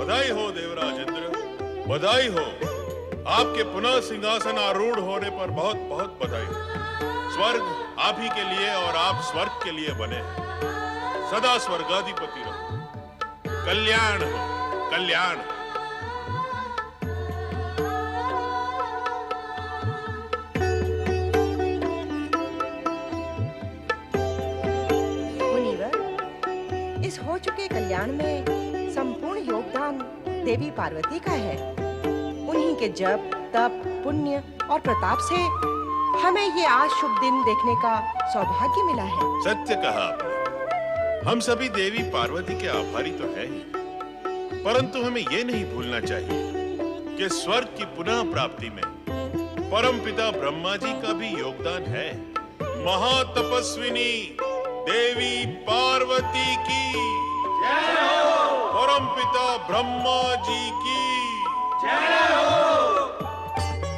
बधाई हो देवराज इंद्र, बधाई हो। आपके पुनः सिंहासन आरूढ़ होने पर बहुत बहुत बधाई हो। स्वर्ग आप ही के लिए और आप स्वर्ग के लिए बने हैं। सदा स्वर्गाधिपति रहो। कल्याण हो, कल्याण हो। इस हो चुके कल्याण में संपूर्ण योगदान देवी पार्वती का है। उन्हीं के जप, तप, पुण्य और प्रताप से हमें ये आज शुभ दिन देखने का सौभाग्य मिला है। सत्य कहा आपने। हम सभी देवी पार्वती के आभारी तो हैं ही, परंतु हमें ये नहीं भूलना चाहिए कि स्वर्ग की पुनः प्राप्ति में परमपिता ब्रह्मा जी का भी योगदान है। महातपस्विनी देवी पार्वती की जय हो। परमपिता ब्रह्मा जी की जय हो।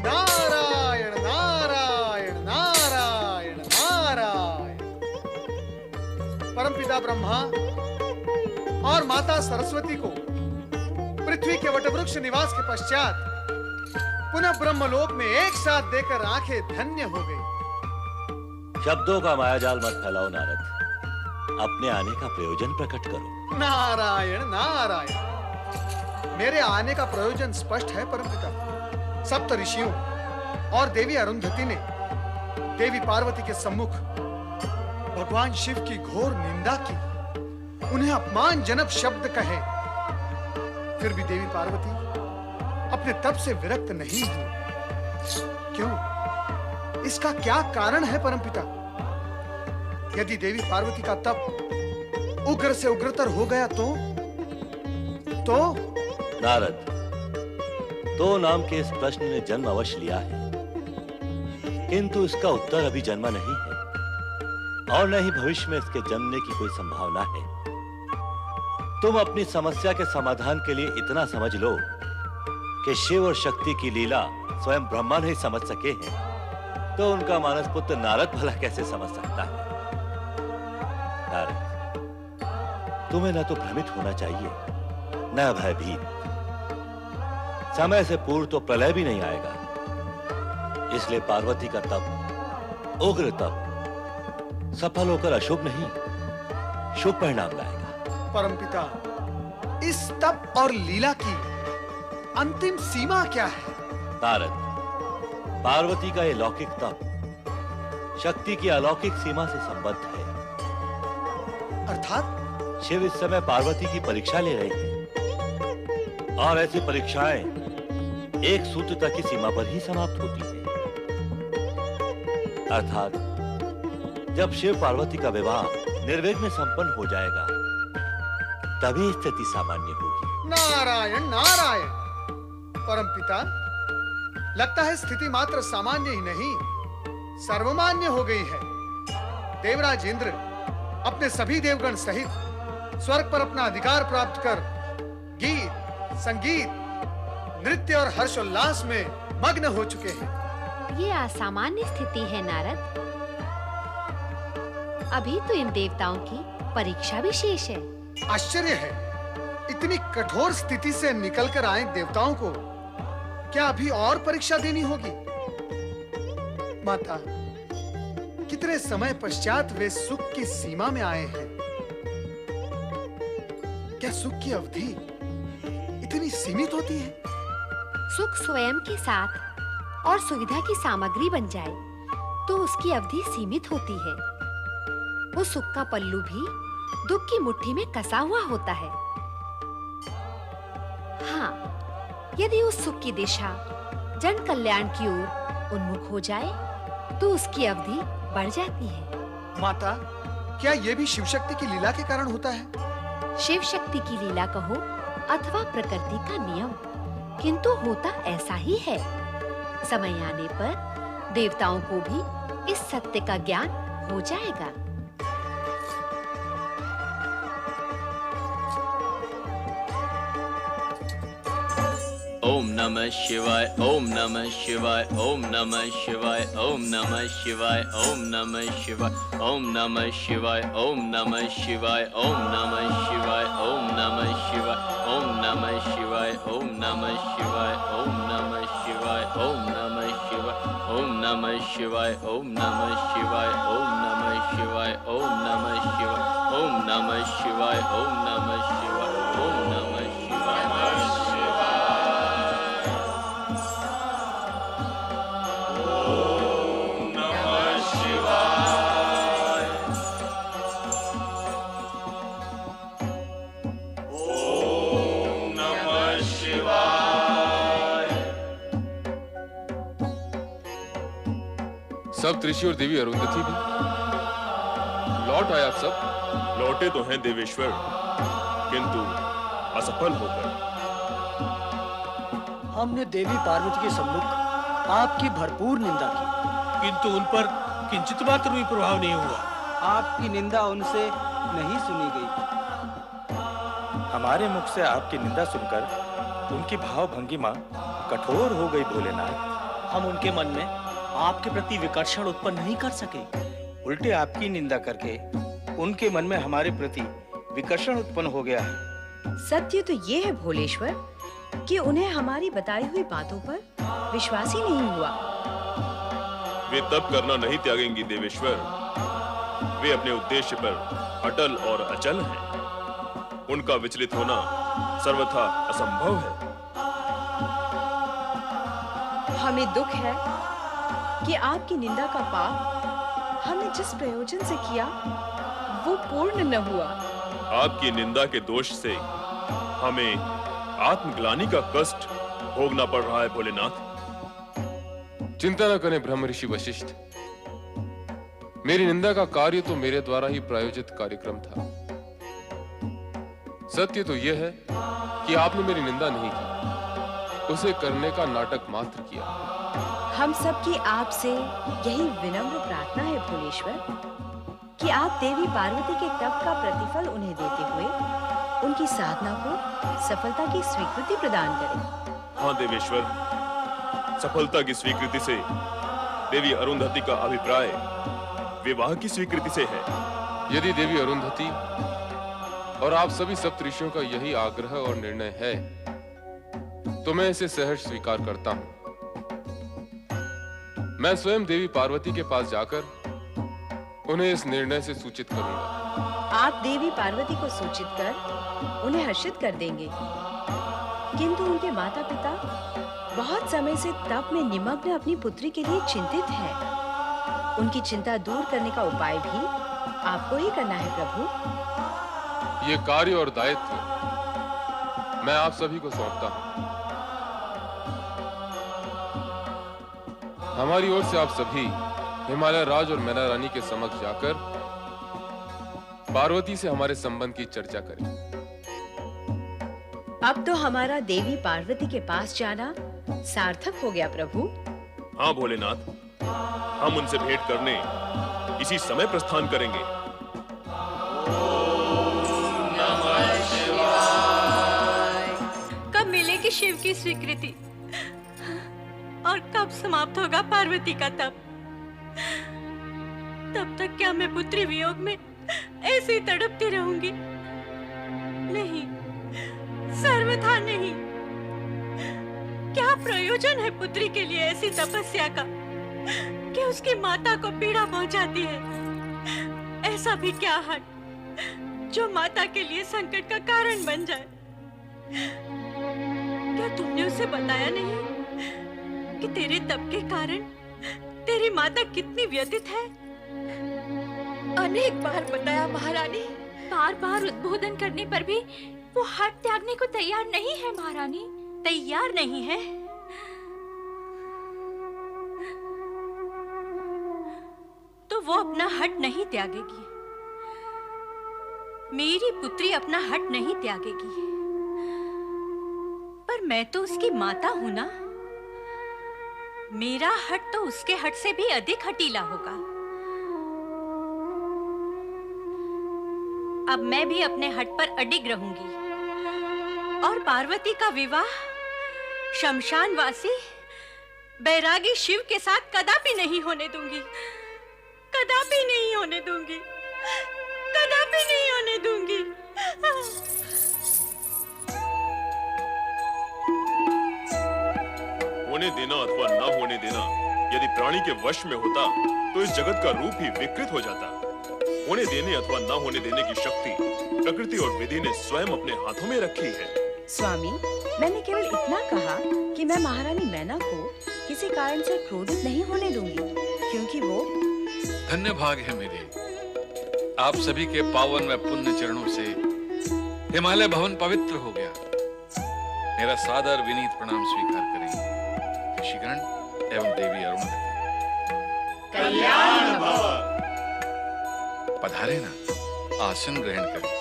नारायण नारायण नारायण नारायण। परमपिता ब्रह्मा और माता सरस्वती को पृथ्वी के वटवृक्ष निवास के पश्चात पुनः ब्रह्मलोक में एक साथ देकर आंखें धन्य हो गई। शब्दों का मायाजाल मत फैलाओ नारद, अपने आने का प्रयोजन प्रकट करो। नारायण नारायण। मेरे आने का प्रयोजन स्पष्ट है परमपिता। सप्त ऋषियों और देवी अरुंधति ने देवी पार्वती के सम्मुख भगवान शिव की घोर निंदा की, उन्हें अपमानजनक शब्द कहे। फिर भी देवी पार्वती अपने तप से विरक्त नहीं हुई। क्यों? इसका क्या कारण है परमपिता? यदि देवी पार्वती का तप उग्र से उग्रतर हो गया तो नारद, तो नाम के इस प्रश्न ने जन्म अवश्य लिया है, किंतु इसका उत्तर अभी जन्मा नहीं है और न ही भविष्य में इसके जन्मने की कोई संभावना है। तुम अपनी समस्या के समाधान के लिए इतना समझ लो कि शिव और शक्ति की लीला स्वयं ब्रह्मा नहीं समझ सके हैं, तो उनका मानस पुत्र नारद भला कैसे समझ सकता है? नारद, तुम्हें न तो भ्रमित होना चाहिए न भयभीत। समय से पूर्व तो प्रलय भी नहीं आएगा, इसलिए पार्वती का तप, उग्र तप सफल होकर अशुभ नहीं शुभ परिणाम लाएगा। परमपिता, इस तप और लीला की अंतिम सीमा क्या है? नारद, पार्वती का यह लौकिक तप शक्ति की अलौकिक सीमा से संबद्ध है। अर्थात? शिव इस समय पार्वती की परीक्षा ले रहे हैं और ऐसी परीक्षाएं एक सूत्र तक की सीमा पर ही समाप्त होती है। अर्थात जब शिव पार्वती का विवाह निर्विघ्न संपन्न हो जाएगा, तभी स्थिति सामान्य होगी। नारायण नारायण। परमपिता, लगता है स्थिति मात्र सामान्य ही नहीं सर्वमान्य हो गई है। देवराज इंद्र अपने सभी देवगण सहित स्वर्ग पर अपना अधिकार प्राप्त कर गीत, संगीत, नृत्य और हर्षोल्लास में मग्न हो चुके हैं। ये असामान्य स्थिति है नारद। अभी तो इन देवताओं की परीक्षा भी शेष है। आश्चर्य है, इतनी कठोर स्थिति से निकलकर आए देवताओं को क्या अभी और परीक्षा देनी होगी? माता, कितने समय पश्चात वे सुख की सीमा में आए हैं। क्या सुख की अवधि इतनी सीमित होती है? सुख स्वयं के साथ और सुविधा की सामग्री बन जाए तो उसकी अवधि सीमित होती है। वो सुख का पल्लू भी दुख की मुट्ठी में कसा हुआ होता है। हाँ, यदि उस सुख की दिशा जन कल्याण की ओर उन्मुख हो जाए तो उसकी अवधि बढ़ जाती है। माता, क्या यह भी शिव शक्ति की लीला के कारण होता है? शिव शक्ति की लीला कहो अथवा प्रकृति का नियम, किंतु होता ऐसा ही है। समय आने पर देवताओं को भी इस सत्य का ज्ञान हो जाएगा। ओम नमः शिवाय, ओम नमः शिवाय, ओम नमः शिवाय, ओम नमः शिवाय, ओम नमः शिवाय, ओम नमः शिवाय, ओम नमः शिवाय, ओम नमः शिवाय, ओम नमः शिवाय, ओम नमः शिवाय। ओम नमः शिवाय ओम नमः शिवाय ओम नमः शिवाय ओम नमः शिवाय ओम नमः शिवाय ओम नमः शिवाय ओम नमः शिवाय ओम नमः शिवाय ओम नमः शिवाय ओम नमः शिवाय सब ऋषि और देवी अरुंधति भी लौट आए आप सब। लौटे तो हैं देवेश्वर, किंतु असफल होकर। हमने देवी पार्वती के सम्मुख आपकी भरपूर निंदा की, किंतु उन पर किंचित मात्र भी प्रभाव नहीं हुआ। आपकी निंदा उनसे नहीं सुनी गई। हमारे मुख से आपकी निंदा सुनकर उनकी भाव भंगिमा कठोर हो गई भोलेनाथ। हम उनके मन में आपके प्रति विकर्षण उत्पन्न नहीं कर सके। उल्टे आपकी निंदा करके उनके मन में हमारे प्रति विकर्षण उत्पन्न हो गया है। सत्य तो ये है भोलेश्वर कि उन्हें हमारी बताई हुई बातों पर विश्वास ही नहीं हुआ। वे तब करना नहीं त्यागेंगी देवेश्वर। वे अपने उद्देश्य पर अटल और अचल हैं। उनका विचलित होना सर्वथा असंभव है। हमें दुख है कि आपकी निंदा का पाप हमने जिस प्रयोजन से किया वो पूर्ण न हुआ। आपकी निंदा के दोष से हमें आत्मग्लानि का कष्ट भोगना पड़ रहा है भोलेनाथ। चिंता न करें ब्रह्म ऋषि वशिष्ठ। मेरी निंदा का कार्य तो मेरे द्वारा ही प्रायोजित कार्यक्रम था। सत्य तो यह है कि आपने मेरी निंदा नहीं की, उसे करने का नाटक मात्र किया। हम सबकी आपसे यही विनम्र प्रार्थना है भोलेश्वर कि आप देवी पार्वती के तप का प्रतिफल उन्हें देते हुए उनकी साधना को सफलता की स्वीकृति प्रदान करें। हाँ देवेश्वर, सफलता की स्वीकृति से देवी अरुंधति का अभिप्राय विवाह की स्वीकृति से है। यदि देवी अरुंधति और आप सभी सप्तऋषियों का यही आग्रह और निर्णय है तो मैं इसे सहर्ष स्वीकार करता हूं। मैं स्वयं देवी पार्वती के पास जाकर उन्हें इस निर्णय से सूचित करूंगा। आप देवी पार्वती को सूचित कर उन्हें हर्षित कर देंगे, किंतु उनके माता पिता बहुत समय से तप में निमग्न अपनी पुत्री के लिए चिंतित हैं। उनकी चिंता दूर करने का उपाय भी आपको ही करना है प्रभु। ये कार्य और दायित्व मैं आप सभी को सौंपता हूं। हमारी ओर से आप सभी हिमालय राज और मैना रानी के समक्ष जाकर पार्वती से हमारे संबंध की चर्चा करें। अब तो हमारा देवी पार्वती के पास जाना सार्थक हो गया प्रभु। हाँ भोलेनाथ, हम उनसे भेंट करने इसी समय प्रस्थान करेंगे। कब मिलेगी शिव की स्वीकृति और कब समाप्त होगा पार्वती का तप? तब तक क्या मैं पुत्री वियोग में ऐसे ही तड़पती रहूंगी? नहीं, सर्वथा नहीं। क्या प्रयोजन है पुत्री के लिए ऐसी तपस्या का कि उसकी माता को पीड़ा पहुंचाती है? ऐसा भी क्या हट जो माता के लिए संकट का कारण बन जाए? क्या तुमने उसे बताया नहीं कि तेरे तप के कारण तेरी माता कितनी व्यथित है? अनेक बार बताया महारानी। बार बार उद्बोधन करने पर भी वो हट त्यागने को तैयार नहीं है महारानी। तैयार नहीं है? तो वो अपना हट नहीं त्यागेगी। मेरी पुत्री अपना हट नहीं त्यागेगी। पर मैं तो उसकी माता हूं ना। मेरा हट तो उसके हट से भी अधिक हटीला होगा। अब मैं भी अपने हट पर अडिग रहूंगी और पार्वती का विवाह शमशानवासी बैरागी शिव के साथ कदापि नहीं होने दूंगी। कदापि नहीं होने दूंगी। कदापि नहीं होने दूंगी। होने देना अथवा न होने देना यदि प्राणी के वश में होता तो इस जगत का रूप ही विकृत हो जाता। होने देने अथवा न होने देने की शक्ति प्रकृति और विधि ने स्वयं अपने हाथों में रखी है। स्वामी, मैंने केवल इतना कहा कि मैं महारानी मैना को किसी कारण से क्रोधित नहीं होने दूंगी, क्योंकि वो धन्य भाग है मेरे। आप सभी के पावन व पुण्य चरणों से हिमालय भवन पवित्र हो गया। मेरा सादर विनीत प्रणाम स्वीकार करें ऋषिगण एवं देवी अरुणधति। कल्याण भव। पधारे ना, आसन ग्रहण करें।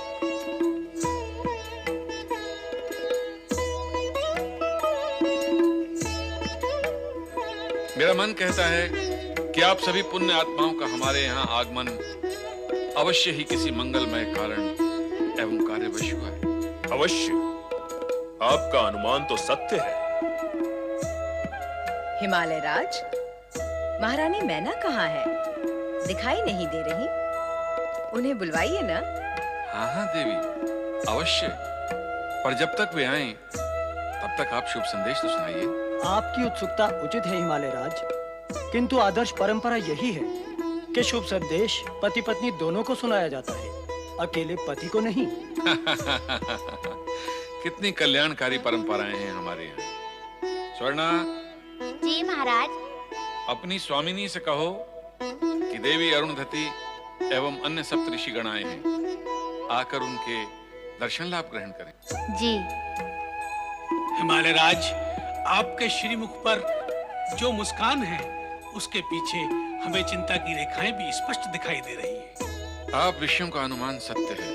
मेरा मन कहता है कि आप सभी पुण्य आत्माओं का हमारे यहाँ आगमन अवश्य ही किसी मंगलमय कारण एवं कार्यवश हुआ है। अवश्य, आपका अनुमान तो सत्य है। हिमालय राज, महारानी मैना कहाँ है? दिखाई नहीं दे रही। उन्हें बुलवाइए ना। हाँ हाँ देवी, अवश्य। पर जब तक वे आएं, तब तक आप शुभ संदेश तो सुनाइए। आपकी उत्सुकता उचित है हिमालय राज, किंतु आदर्श परंपरा यही है कि शुभ संदेश पति पत्नी दोनों को सुनाया जाता है, अकेले पति को नहीं। कितनी कल्याणकारी परंपराएं हैं हमारे यहाँ। स्वर्णा। जी महाराज। अपनी स्वामिनी से कहो कि देवी अरुणधति एवं अन्य सप्तऋषि गण आए हैं, आकर उनके दर्शन लाभ ग्रहण करें। जी। हिमालय राज, आपके श्रीमुख पर जो मुस्कान है उसके पीछे हमें चिंता की रेखाएं भी स्पष्ट दिखाई दे रही है। आप ऋषियों का अनुमान सत्य है।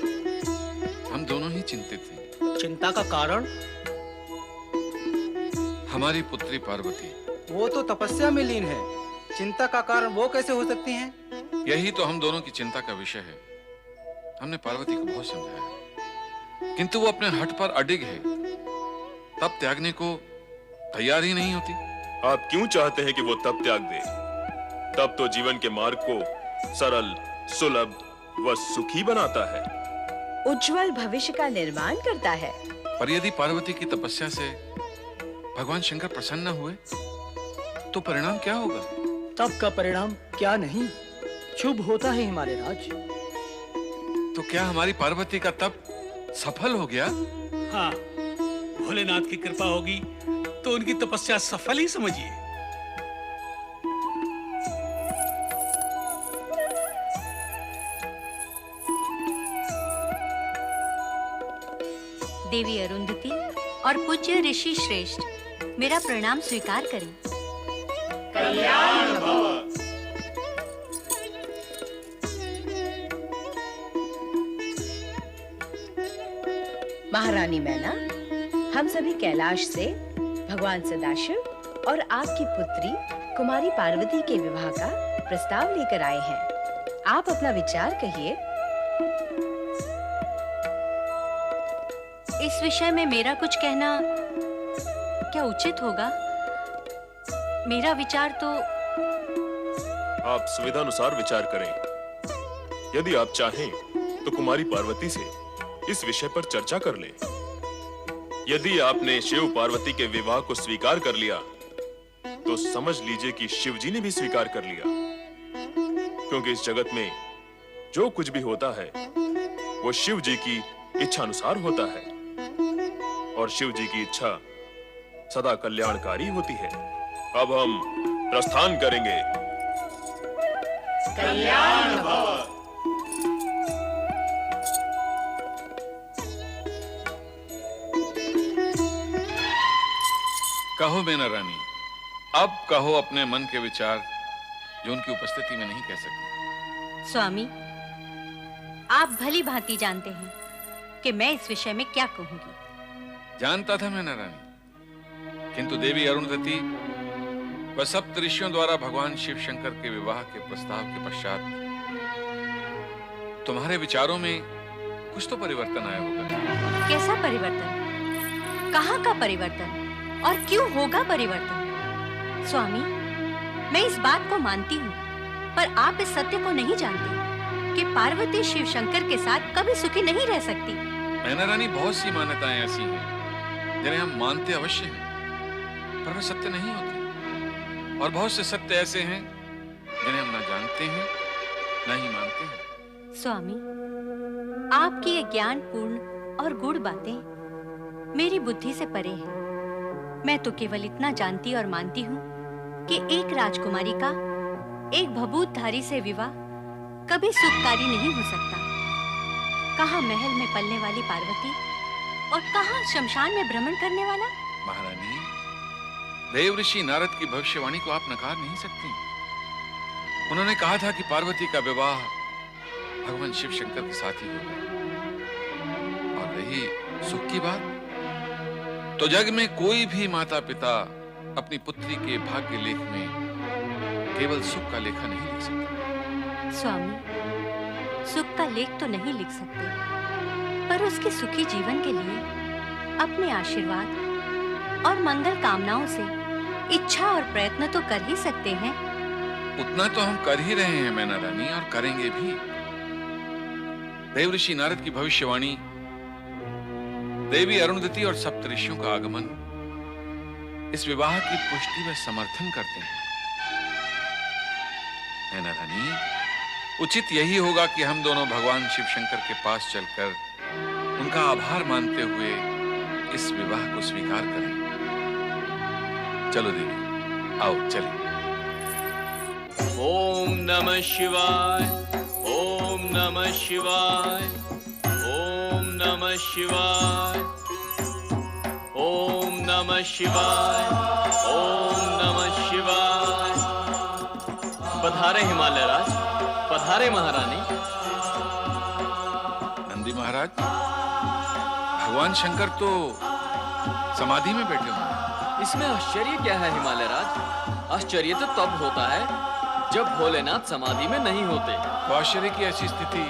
हम दोनों ही चिंतित हैं। चिंता का कारण? हमारी पुत्री पार्वती। वो तो तपस्या में लीन है, चिंता का कारण वो कैसे हो सकती हैं? यही तो हम दोनों की चिंता का विषय है। हमने पार्वती को बहुत समझाया, किंतु वो अपने हठ पर अडिग है। तप त्यागने को तैयार ही नहीं होती। आप क्यों चाहते हैं कि वो तप त्याग दे? तप तो जीवन के मार्ग को सरल, सुलभ व सुखी बनाता है, उज्जवल भविष्य का निर्माण करता है। पर यदि पार्वती की तपस्या से भगवान शंकर प्रसन्न हुए तो परिणाम क्या होगा? तप का परिणाम क्या नहीं शुभ होता है हिमालय राज। तो क्या हमारी पार्वती का तप सफल हो गया? हाँ, भोलेनाथ की कृपा होगी तो उनकी तपस्या सफल ही समझिए। देवी अरुंधति और पूज्य ऋषि श्रेष्ठ, मेरा प्रणाम स्वीकार करें। कल्याण भव। महारानी मैना, हम सभी कैलाश से भगवान सदाशिव और आपकी पुत्री कुमारी पार्वती के विवाह का प्रस्ताव लेकर आए हैं। आप अपना विचार कहिए। इस विषय में मेरा कुछ कहना क्या उचित होगा? मेरा विचार तो आप सुविधानुसार विचार करें। यदि आप चाहें तो कुमारी पार्वती से इस विषय पर चर्चा कर लें। यदि आपने शिव पार्वती के विवाह को स्वीकार कर लिया तो समझ लीजिए कि शिव जी ने भी स्वीकार कर लिया, क्योंकि इस जगत में जो कुछ भी होता है वो शिव जी की इच्छा अनुसार होता है, और शिव जी की इच्छा सदा कल्याणकारी होती है। अब हम प्रस्थान करेंगे। कल्याण भव। कहो मैना रानी, अब कहो अपने मन के विचार जो उनकी उपस्थिति में नहीं कह सकती। स्वामी, आप भली भांति जानते हैं कि मैं इस विषय में क्या कहूंगी। जानता था मैना रानी, किंतु देवी अरुणधति व सप्त ऋषियों द्वारा भगवान शिव शंकर के विवाह के प्रस्ताव के पश्चात तुम्हारे विचारों में कुछ तो परिवर्तन आया होगा। कैसा परिवर्तन? कहाँ का परिवर्तन? और क्यों होगा परिवर्तन? स्वामी, मैं इस बात को मानती हूँ, पर आप इस सत्य को नहीं जानते कि पार्वती शिव शंकर के साथ कभी सुखी नहीं रह सकती। मैना रानी, बहुत सी मान्यताएं ऐसी हैं जिन्हें हम मानते अवश्य हैं, पर वे सत्य नहीं होते, और बहुत से सत्य ऐसे हैं जिन्हें हम न जानते हैं न ही मानते हैं। स्वामी, आपकी ये ज्ञानपूर्ण और गूढ़ बातें मेरी बुद्धि से परे हैं। मैं तो केवल इतना जानती और मानती हूँ कि एक राजकुमारी का एक भभूतधारी से विवाह कभी सुखकारी नहीं हो सकता। कहाँ महल में पलने वाली पार्वती और कहाँ शमशान में भ्रमण करने वाला। महारानी, देव ऋषि नारद की भविष्यवाणी को आप नकार नहीं सकती। उन्होंने कहा था कि पार्वती का विवाह भगवान शिव शंकर के साथ ही होगा। और रही सुख की बात, तो जग में कोई भी माता पिता अपनी पुत्री के भाग्य लेख में केवल सुख का लेखा नहीं लिख सकता। स्वामी, सुख का लेख तो नहीं लिख सकते, पर उसके सुखी जीवन के लिए अपने आशीर्वाद और मंगल कामनाओं से इच्छा और प्रयत्न तो कर ही सकते हैं। उतना तो हम कर ही रहे हैं मैना रानी, और करेंगे भी। देव ऋषि नारद की भविष्यवाणी, देवी अरुंधति और सप्तऋषियों का आगमन इस विवाह की पुष्टि व समर्थन करते हैं। मैना रानी, उचित यही होगा कि हम दोनों भगवान शिव शंकर के पास चलकर उनका आभार मानते हुए इस विवाह को स्वीकार करें। चलो देवी, आओ चलें। ओम नमः शिवाय, ओम नमः शिवाय, ओम नमः शिवाय, ओम नमः शिवाय, ओम नमः शिवाय। पधारे हिमालय राज, पधारे महारानी। नंदी महाराज, भगवान शंकर तो समाधि में बैठे हुए हैं। इसमें आश्चर्य क्या है हिमालय राज? आश्चर्य तो तब होता है जब भोलेनाथ समाधि में नहीं होते। तो आश्चर्य की ऐसी स्थिति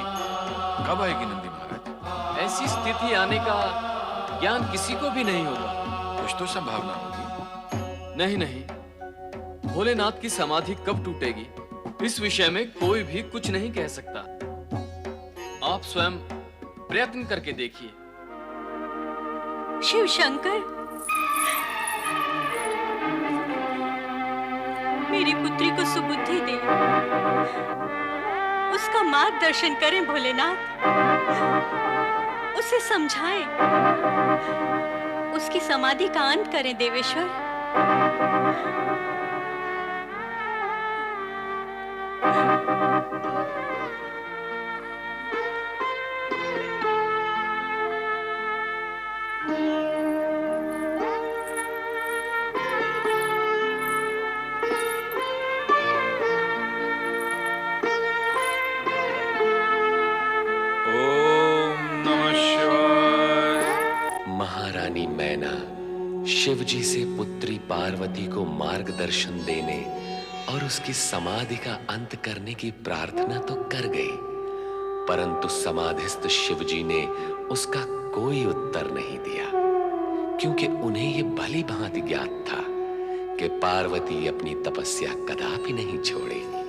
कब आएगी नंदी महाराज? ऐसी स्थिति आने का ज्ञान किसी को भी नहीं होता। कुछ तो संभावना होगी। नहीं नहीं, भोलेनाथ की समाधि कब टूटेगी इस विषय में कोई भी कुछ नहीं कह सकता। आप स्वयं प्रयत्न करके देखिए। शिव शंकर, मेरी पुत्री को सुबुद्धि दे, उसका मार्गदर्शन करें भोलेनाथ, उसे समझाएं, उसकी समाधि का अंत करें देवेश्वर। महारानी मैना शिवजी से पुत्री पार्वती को मार्गदर्शन देने और उसकी समाधि का अंत करने की प्रार्थना तो कर गई, परंतु समाधिस्थ शिवजी ने उसका कोई उत्तर नहीं दिया, क्योंकि उन्हें यह भली भांति ज्ञात था कि पार्वती अपनी तपस्या कदापि नहीं छोड़ेगी।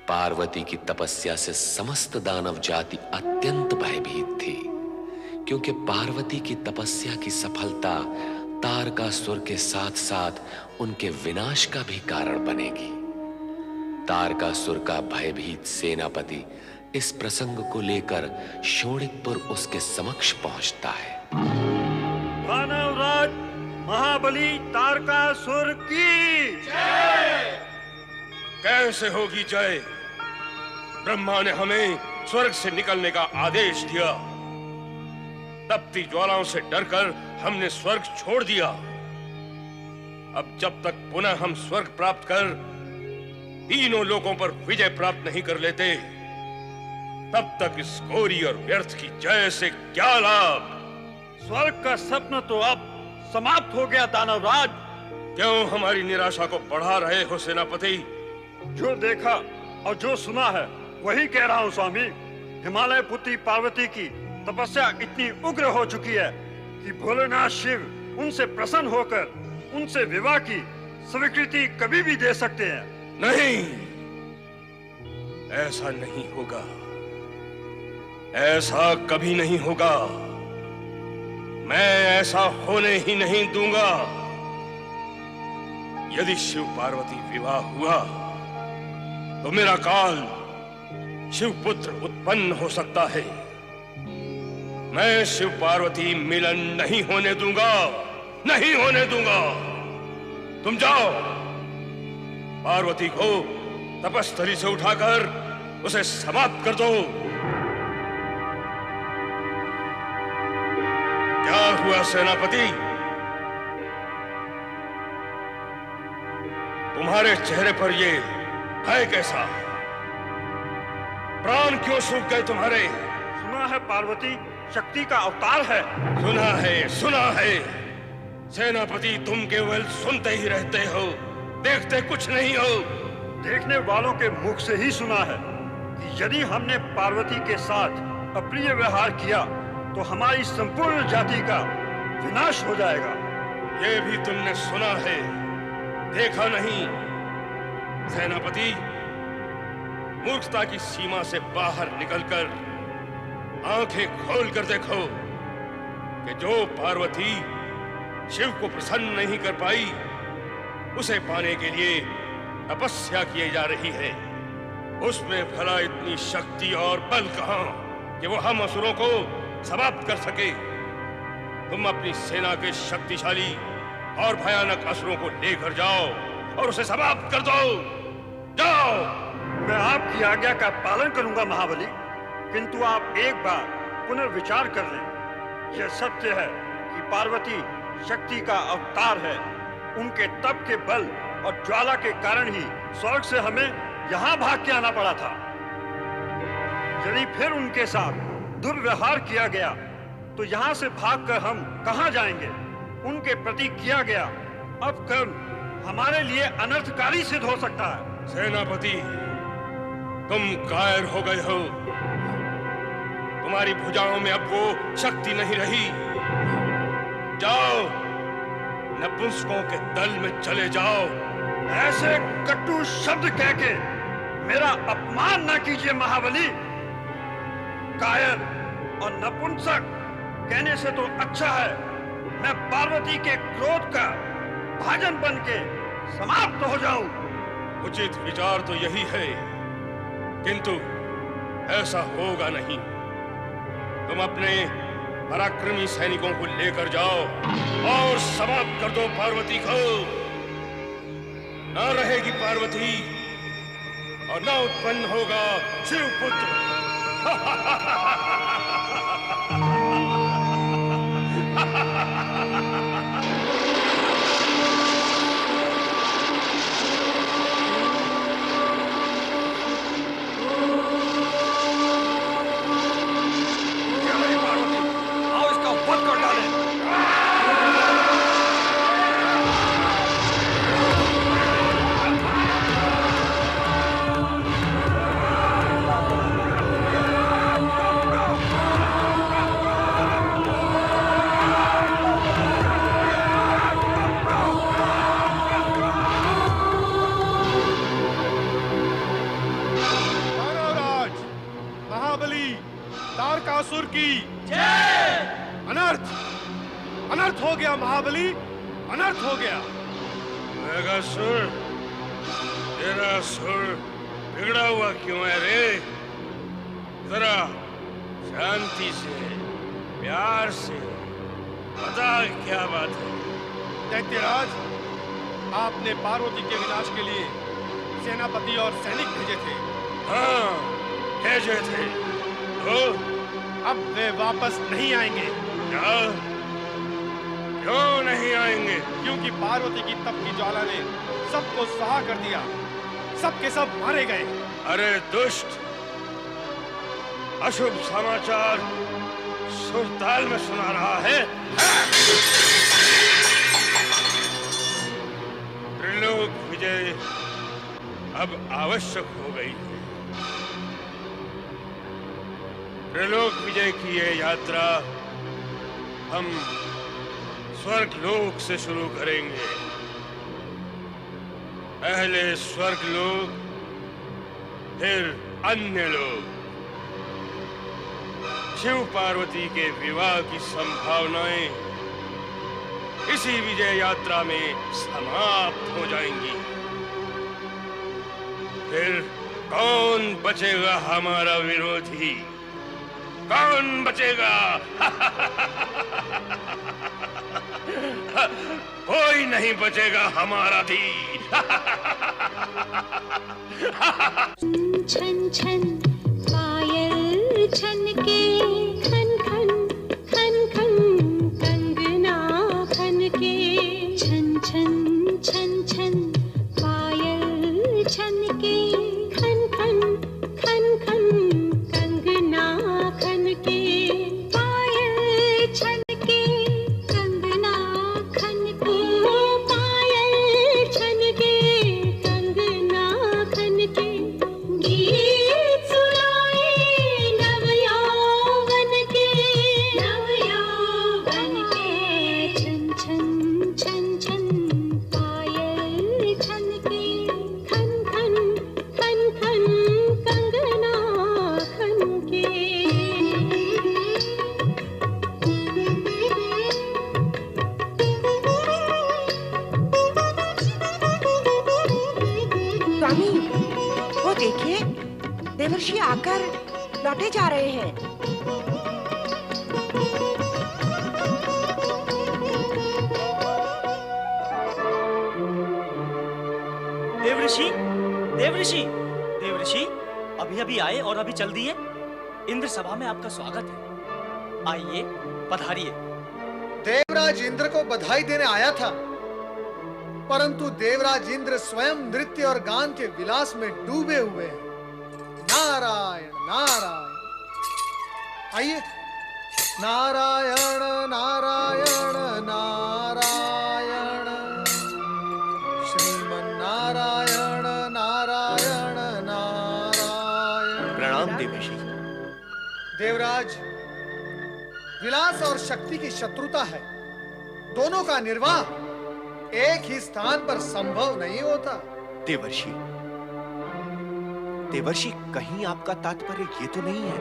पार्वती की तपस्या से समस्त दानव जाति अत्यंत भयभीत थी, क्योंकि पार्वती की तपस्या की सफलता तारकासुर के साथ साथ उनके विनाश का भी कारण बनेगी। तारकासुर का भयभीत सेनापति इस प्रसंग को लेकर शोणितपुर उसके समक्ष पहुंचता है। दानवराज महाबली तारकासुर की जय। कैसे होगी जय? ब्रह्मा ने हमें स्वर्ग से निकलने का आदेश दिया, तपती ज्वालाओं से डरकर हमने स्वर्ग छोड़ दिया। अब जब तक पुनः हम स्वर्ग प्राप्त कर तीनों लोकों पर विजय प्राप्त नहीं कर लेते, तब तक इस घोरी और व्यर्थ की जय से क्या लाभ? स्वर्ग का स्वप्न तो अब समाप्त हो गया दानवराज। क्यों हमारी निराशा को बढ़ा रहे हो सेनापति? जो देखा और जो सुना है वही कह रहा हूँ स्वामी। हिमालय पुत्री पार्वती की तपस्या इतनी उग्र हो चुकी है कि भोलेनाथ शिव उनसे प्रसन्न होकर उनसे विवाह की स्वीकृति कभी भी दे सकते हैं। नहीं, ऐसा नहीं होगा, ऐसा कभी नहीं होगा। मैं ऐसा होने ही नहीं दूंगा। यदि शिव पार्वती विवाह हुआ तो मेरा काल शिवपुत्र उत्पन्न हो सकता है। मैं शिव पार्वती मिलन नहीं होने दूंगा, नहीं होने दूंगा। तुम जाओ, पार्वती को तपस्थली से उठाकर उसे समाप्त कर दो। क्या हुआ सेनापति? तुम्हारे चेहरे पर ये भय कैसा? प्राण क्यों सूख गए तुम्हारे? सुना है पार्वती शक्ति का अवतार है। सुना है, सुना है। सेनापति, तुम केवल सुनते ही रहते हो, देखते कुछ नहीं हो। देखने वालों के मुख से ही सुना है कि यदि हमने पार्वती के साथ अप्रिय व्यवहार किया तो हमारी संपूर्ण जाति का विनाश हो जाएगा। ये भी तुमने सुना है, देखा नहीं। सेनापति, मूर्खता की सीमा से बाहर निकलकर आंखें खोलकर देखो कि जो पार्वती शिव को प्रसन्न नहीं कर पाई, उसे पाने के लिए तपस्या की जा रही है। उसमें भला इतनी शक्ति और बल कहां कि वो हम असुरों को समाप्त कर सके। तुम अपनी सेना के शक्तिशाली और भयानक असुरों को लेकर जाओ और उसे समाप्त कर दो। जाओ। मैं आपकी आज्ञा का पालन करूंगा महाबली, किंतु आप एक बार पुनर्विचार कर लें। यह सत्य है कि पार्वती शक्ति का अवतार है। उनके तप के बल और ज्वाला के कारण ही स्वर्ग से हमें यहाँ भाग के आना पड़ा था। यदि फिर उनके साथ दुर्व्यवहार किया गया तो यहाँ से भागकर हम कहाँ जाएंगे? उनके प्रति किया गया अब कर्म हमारे लिए अनर्थकारी सिद्ध हो सकता है। सेनापति, तुम कायर हो गए हो। तुम्हारी भुजाओं में अब वो शक्ति नहीं रही। जाओ, नपुंसकों के दल में चले जाओ। ऐसे कटु शब्द कह के मेरा अपमान न कीजिए महाबली। कायर और नपुंसक कहने से तो अच्छा है मैं पार्वती के क्रोध का भाजन बन के समाप्त हो जाऊं। उचित विचार तो यही है, किंतु ऐसा होगा नहीं। तुम अपने पराक्रमी सैनिकों को लेकर जाओ और समाप्त कर दो पार्वती को। न रहेगी पार्वती और न उत्पन्न होगा शिवपुत्र। तारकासुर की जय। अनर्थ हो गया महाबली, अनर्थ हो गया। मेघासुर, तेरा सुर बिगड़ा हुआ क्यों है रे? जरा शांति से, प्यार से बता क्या बात है। दैत्यराज, आपने पार्वती के विनाश के लिए सेनापति और सैनिक भेजे थे। हाँ, भेजे थे। तो अब वे वापस नहीं आएंगे। क्या? क्यों नहीं आएंगे? क्योंकि पार्वती की तप की ज्वाला ने सबको सहा कर दिया। सब के सब मारे गए। अरे दुष्ट, अशुभ समाचार सुरताल में सुना रहा है। त्रिलोक विजय अब आवश्यक हो गई है। त्रिलोक विजय की ये यात्रा हम स्वर्ग लोक से शुरू करेंगे। पहले स्वर्ग लोक, फिर अन्य लोक। शिव पार्वती के विवाह की संभावनाएं इसी विजय यात्रा में समाप्त हो जाएंगी। फिर कौन बचेगा हमारा विरोधी? कौन बचेगा? कोई नहीं बचेगा हमारा थी। छन छन पायल छन के खन खन खन खन कंगना खन के छन छन छन छन पायल छन के खन खन खन खन कंगना खन के पायल छन के कंगना खन के पायल छन के कंगना खन के गीत सुनाए नवयौवन के छन छन छन छन पायल छन के खन खन खन खन कंगना खन के। स्वामी, वो देखिए, देवर्षि आकर लौटे जा रहे हैं। देवऋषि, देवऋषि, देवऋषि, अभी अभी आए और अभी चल दिए। इंद्र सभा में आपका स्वागत है। आइए, पधारिए। देवराज इंद्र को बधाई देने आया था, परंतु देवराज इंद्र स्वयं नृत्य और गान के विलास में डूबे हुए हैं। नारायण नारायण। आइए। नारायण नारायण नारायण, श्रीमन नारायण नारायण नारायण। प्रणाम देवर्षि। देवराज, विलास और शक्ति की शत्रुता है। दोनों का निर्वाह एक ही स्थान पर संभव नहीं होता। देवर्षि, देवर्षि, कहीं आपका तात्पर्य ये तो नहीं है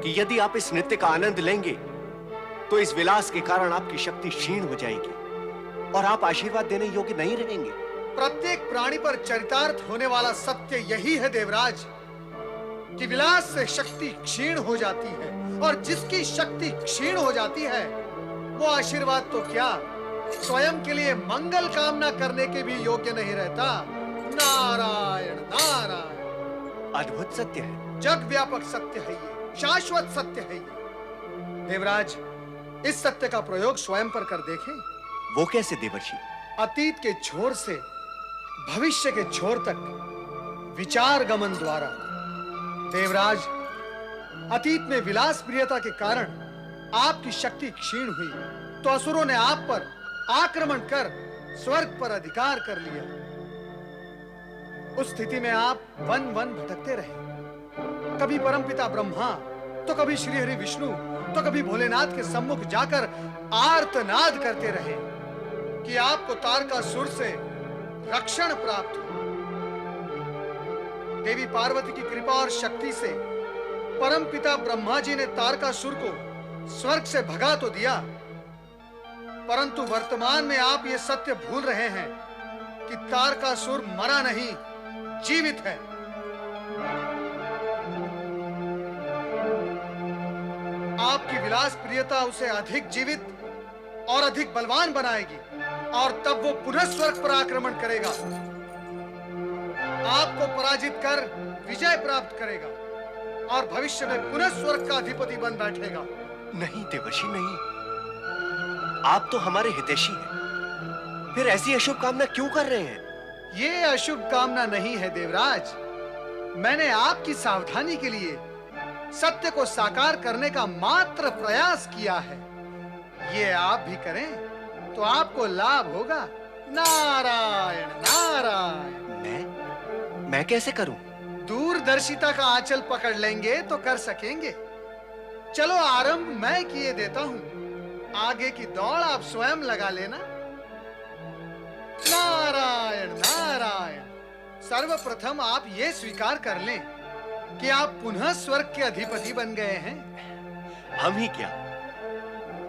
कि यदि आप इस नृत्य का आनंद लेंगे तो इस विलास के कारण आपकी शक्ति क्षीण हो जाएगी और आप आशीर्वाद देने योग्य नहीं रहेंगे? प्रत्येक प्राणी पर चरितार्थ होने वाला सत्य यही है देवराज, कि विलास से शक्ति क्षीण हो जाती है, और जिसकी शक्ति क्षीण हो जाती है वो आशीर्वाद तो क्या, स्वयं के लिए मंगल कामना करने के भी योग्य नहीं रहता। नारायण नारायण। अद्भुत सत्य है, जग व्यापक सत्य है ये, शाश्वत सत्य है ये। देवराज, इस सत्य का प्रयोग स्वयं पर कर देखें। वो कैसे देवर्षि? अतीत के छोर से भविष्य के छोर तक विचार गमन द्वारा। देवराज, अतीत में विलास प्रियता के कारण आपकी शक्ति क्षीण हुई, तो असुरों ने आप पर आक्रमण कर स्वर्ग पर अधिकार कर लिया। उस स्थिति में आप वन वन भटकते रहे, कभी परमपिता ब्रह्मा, तो कभी श्रीहरि विष्णु, तो कभी भोलेनाथ के सम्मुख जाकर आर्तनाद करते रहे कि आपको तारकासुर से रक्षण प्राप्त हो। देवी पार्वती की कृपा और शक्ति से परमपिता ब्रह्मा जी ने तारकासुर को स्वर्ग से भगा तो दिया, परंतु वर्तमान में आप ये सत्य भूल रहे हैं कि तारकासुर मरा नहीं, जीवित है। आपकी विलास प्रियता उसे अधिक जीवित और अधिक बलवान बनाएगी, और तब वो पुनः स्वर्ग पर आक्रमण करेगा, आपको पराजित कर विजय प्राप्त करेगा और भविष्य में पुनः स्वर्ग का अधिपति बन बैठेगा। नहीं देवर्षि, नहीं, आप तो हमारे हितैषी हैं, फिर ऐसी अशुभ कामना क्यों कर रहे हैं? ये अशुभ कामना नहीं है देवराज, मैंने आपकी सावधानी के लिए सत्य को साकार करने का मात्र प्रयास किया है। ये आप भी करें तो आपको लाभ होगा। नारायण नारायण। मैं कैसे करूं? दूरदर्शिता का आंचल पकड़ लेंगे तो कर सकेंगे। चलो आरंभ मैं किए देता हूं, आगे की दौड़ आप स्वयं लगा लेना। नारायण नारायण। सर्वप्रथम आप ये स्वीकार कर लें कि आप पुनः स्वर्ग के अधिपति बन गए हैं। हम ही क्या,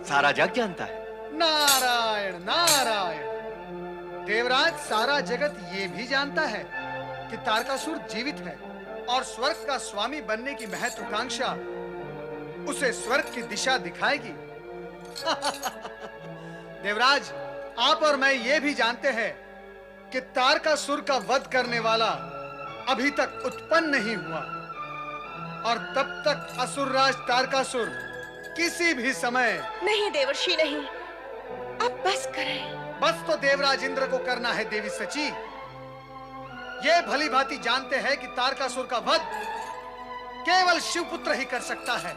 सारा जग जानता है। नारायण नारायण नारायण। देवराज, सारा जगत ये भी जानता है कि तारकासुर जीवित है और स्वर्ग का स्वामी बनने की महत्वाकांक्षा उसे स्वर्ग की दिशा दिखाएगी। देवराज, आप और मैं ये भी जानते हैं कि तारकासुर का वध करने वाला अभी तक उत्पन्न नहीं हुआ और तब तक असुरराज तारकासुर किसी भी समय। नहीं देवर्षि नहीं, अब बस करें। बस तो देवराज इंद्र को करना है देवी सची। ये भली भांति जानते हैं कि तारकासुर का वध केवल शिवपुत्र ही कर सकता है।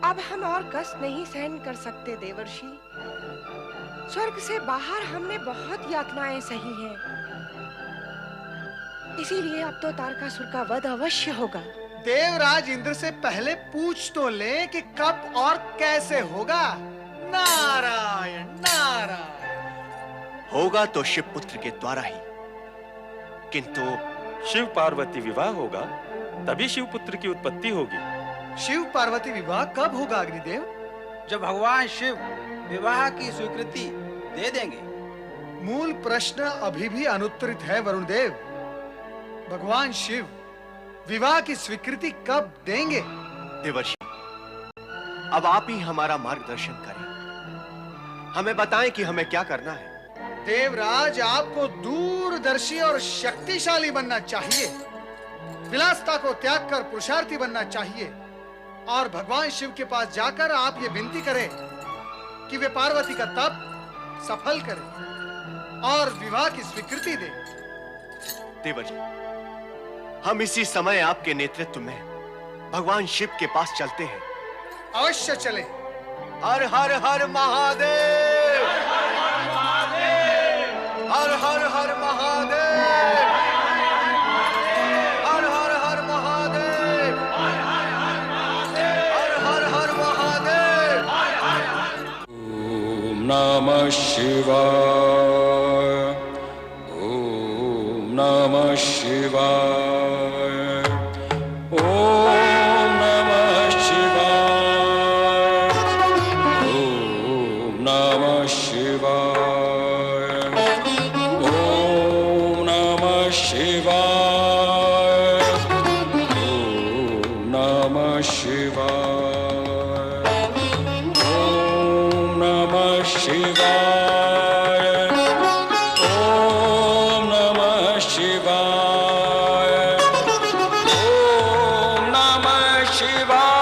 अब हम और कष्ट नहीं सहन कर सकते देवर्षि। स्वर्ग से बाहर हमने बहुत यातनाएं सही हैं। इसीलिए अब तो तारकासुर का वध अवश्य होगा। देवराज इंद्र से पहले पूछ तो ले कि कब और कैसे होगा। नारायण नारायण। होगा तो शिवपुत्र के द्वारा ही, किंतु शिव पार्वती विवाह होगा तभी शिवपुत्र की उत्पत्ति होगी। शिव पार्वती विवाह कब होगा अग्निदेव? जब भगवान शिव विवाह की स्वीकृति दे देंगे। मूल प्रश्न अभी भी अनुत्तरित है वरुण देव। भगवान शिव विवाह की स्वीकृति कब देंगे? देवर्षि, अब आप ही हमारा मार्गदर्शन करें। हमें बताएं कि हमें क्या करना है। देवराज, आपको दूरदर्शी और शक्तिशाली बनना चाहिए। विलासता को त्याग कर पुरुषार्थी बनना चाहिए और भगवान शिव के पास जाकर आप ये विनती करें कि वे पार्वती का तप सफल करें और विवाह की स्वीकृति दें। देवर्षि, हम इसी समय आपके नेतृत्व में भगवान शिव के पास चलते हैं। अवश्य चलें। हर हर हर महादेव, हर हर हर महादेव, हर हर हर महादेव, हर हर हर महादेव। ओम नमः शिवाय, ओम नमः शिवाय, ओम नमः शिवाय, ओम नमः शिवाय, ओम नमः शिवाय, ओम नमः शिवाय, ओम नमः शिवाय, ओम नमः शिवाय, ओम नमः शिवाय, ओम नमः शिवाय, ओम नमः शिवाय, ओम नमः शिवाय।